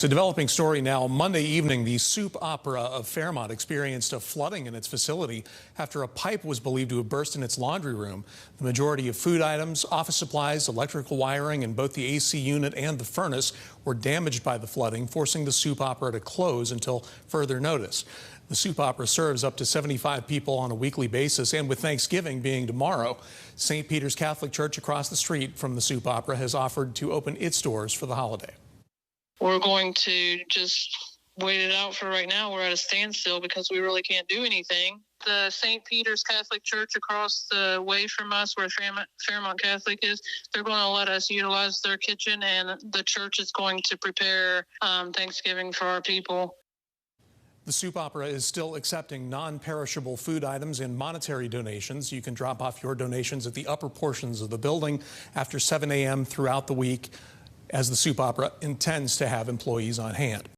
It's a developing story now. Monday evening, the Soup Opera of Fairmont experienced a flooding in its facility after a pipe was believed to have burst in its laundry room. The majority of food items, office supplies, electrical wiring, and both the AC unit and the furnace were damaged by the flooding, forcing the Soup Opera to close until further notice. The Soup Opera serves up to 75 people on a weekly basis, and with Thanksgiving being tomorrow, St. Peter's Catholic Church across the street from the Soup Opera has offered to open its doors for the holiday. We're going to just wait it out for right now. We're at a standstill because we really can't do anything. The St. Peter's Catholic Church across the way from us, where Fairmont Catholic is, they're going to let us utilize their kitchen, and the church is going to prepare Thanksgiving for our people. The Soup Opera is still accepting non-perishable food items and monetary donations. You can drop off your donations at the upper portions of the building after 7 a.m. throughout the week, as the Soup Opera intends to have employees on hand.